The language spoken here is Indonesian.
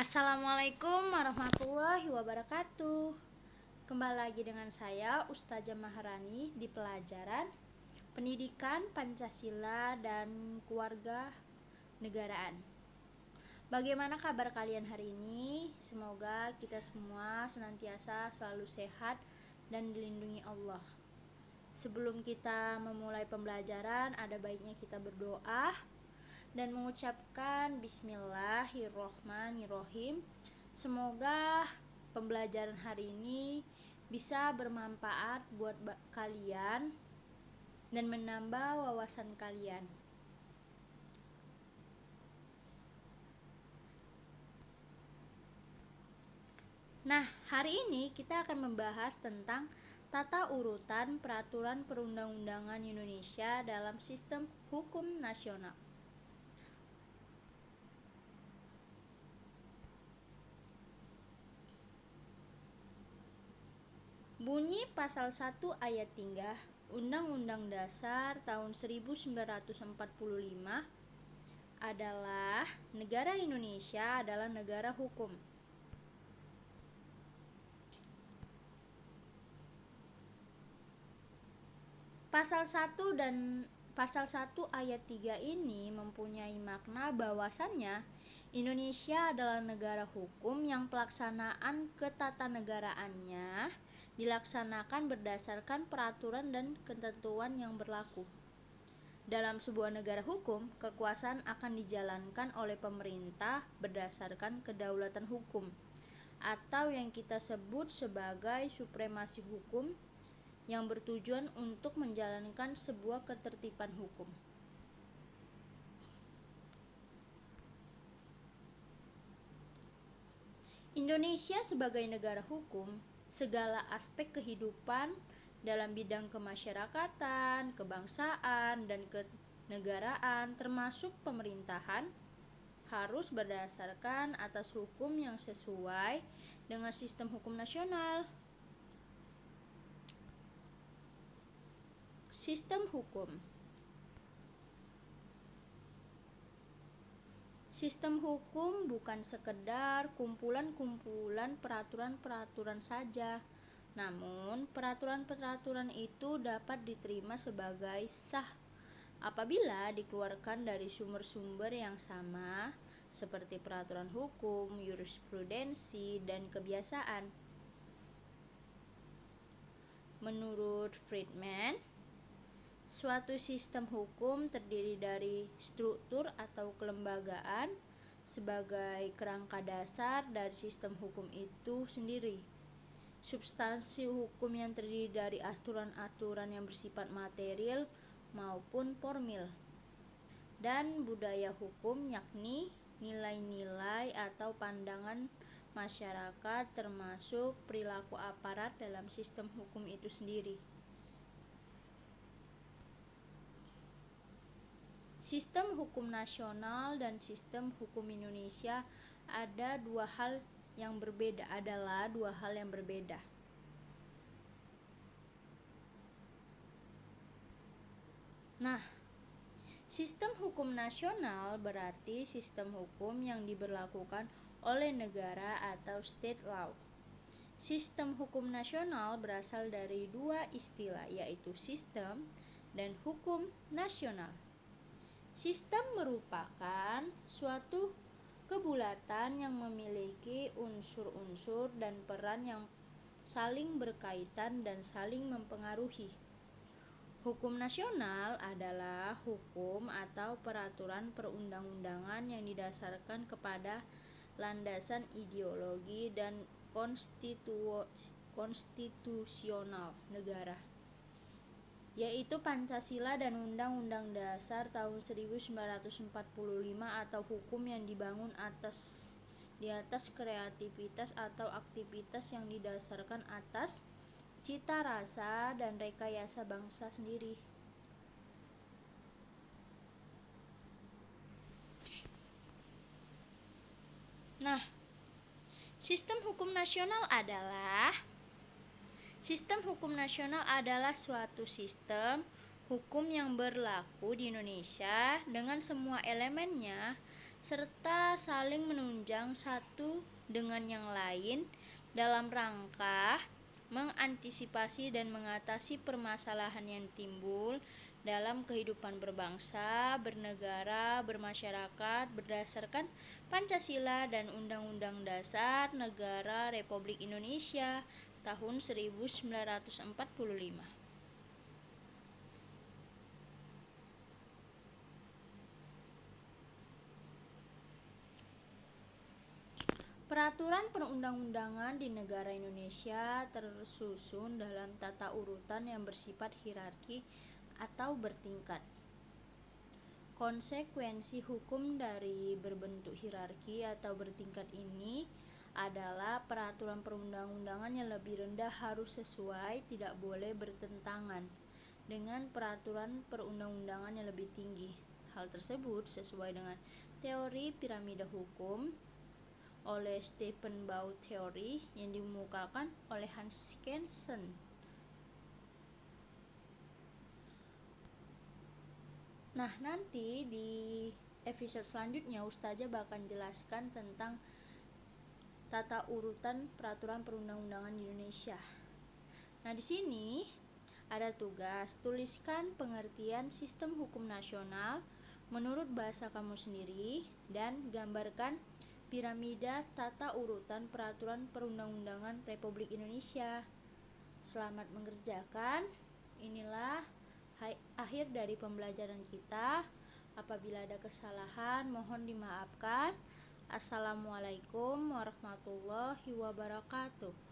Assalamualaikum warahmatullahi wabarakatuh. Kembali lagi dengan saya Ustazah Maharani di pelajaran Pendidikan Pancasila dan Keluarga Negaraan. Bagaimana kabar kalian hari ini? Semoga kita semua senantiasa selalu sehat dan dilindungi Allah. Sebelum kita memulai pembelajaran, ada baiknya kita berdoa dan mengucapkan Bismillahirrohmanirrohim. Semoga pembelajaran hari ini bisa bermanfaat buat kalian dan menambah wawasan kalian. Nah, hari ini kita akan membahas tentang tata urutan peraturan perundang-undangan Indonesia dalam sistem hukum nasional. Bunyi pasal 1 ayat 3 Undang-Undang Dasar tahun 1945 adalah negara Indonesia adalah negara hukum. Pasal 1 ayat 3 ini mempunyai makna bahwasannya Indonesia adalah negara hukum yang pelaksanaan ketatanegaraannya dilaksanakan berdasarkan peraturan dan ketentuan yang berlaku. Dalam sebuah negara hukum, kekuasaan akan dijalankan oleh pemerintah berdasarkan kedaulatan hukum, atau yang kita sebut sebagai supremasi hukum, yang bertujuan untuk menjalankan sebuah ketertiban hukum. Indonesia sebagai negara hukum, segala aspek kehidupan dalam bidang kemasyarakatan, kebangsaan, dan kenegaraan termasuk pemerintahan harus berdasarkan atas hukum yang sesuai dengan sistem hukum nasional. Sistem hukum. Sistem hukum bukan sekedar kumpulan-kumpulan peraturan-peraturan saja, namun peraturan-peraturan itu dapat diterima sebagai sah apabila dikeluarkan dari sumber-sumber yang sama, seperti peraturan hukum, jurisprudensi, dan kebiasaan. Menurut Friedman, suatu sistem hukum terdiri dari struktur atau kelembagaan sebagai kerangka dasar dari sistem hukum itu sendiri. Substansi hukum yang terdiri dari aturan-aturan yang bersifat material maupun formil. Dan budaya hukum yakni nilai-nilai atau pandangan masyarakat termasuk perilaku aparat dalam sistem hukum itu sendiri. Sistem hukum nasional dan sistem hukum Indonesia adalah dua hal yang berbeda. Nah, sistem hukum nasional berarti sistem hukum yang diberlakukan oleh negara atau state law. Sistem hukum nasional berasal dari dua istilah, yaitu sistem dan hukum nasional. Sistem merupakan suatu kebulatan yang memiliki unsur-unsur dan peran yang saling berkaitan dan saling mempengaruhi. Hukum nasional adalah hukum atau peraturan perundang-undangan yang didasarkan kepada landasan ideologi dan konstitusional negara, yaitu Pancasila dan Undang-Undang Dasar tahun 1945 atau hukum yang dibangun di atas kreativitas atau aktivitas yang didasarkan atas cita rasa dan rekayasa bangsa sendiri. Nah, sistem hukum nasional adalah suatu sistem hukum yang berlaku di Indonesia dengan semua elemennya serta saling menunjang satu dengan yang lain dalam rangka mengantisipasi dan mengatasi permasalahan yang timbul dalam kehidupan berbangsa, bernegara, bermasyarakat berdasarkan Pancasila dan Undang-Undang Dasar Negara Republik Indonesia tahun 1945. Peraturan perundang-undangan di negara Indonesia tersusun dalam tata urutan yang bersifat hierarki atau bertingkat. Konsekuensi hukum dari berbentuk hierarki atau bertingkat ini adalah peraturan perundang-undangan yang lebih rendah harus sesuai, tidak boleh bertentangan dengan peraturan perundang-undangan yang lebih tinggi. Hal tersebut sesuai dengan teori piramida hukum oleh Stephen Bow Theory yang dikemukakan oleh Hans Kelsen. Nah, nanti di episode selanjutnya Ustazah bakal jelaskan tentang tata urutan peraturan perundang-undangan di Indonesia. Nah, di sini ada tugas, tuliskan pengertian sistem hukum nasional menurut bahasa kamu sendiri dan gambarkan piramida tata urutan peraturan perundang-undangan Republik Indonesia. Selamat mengerjakan. Inilah akhir dari pembelajaran kita. Apabila ada kesalahan, mohon dimaafkan. Assalamualaikum warahmatullahi wabarakatuh.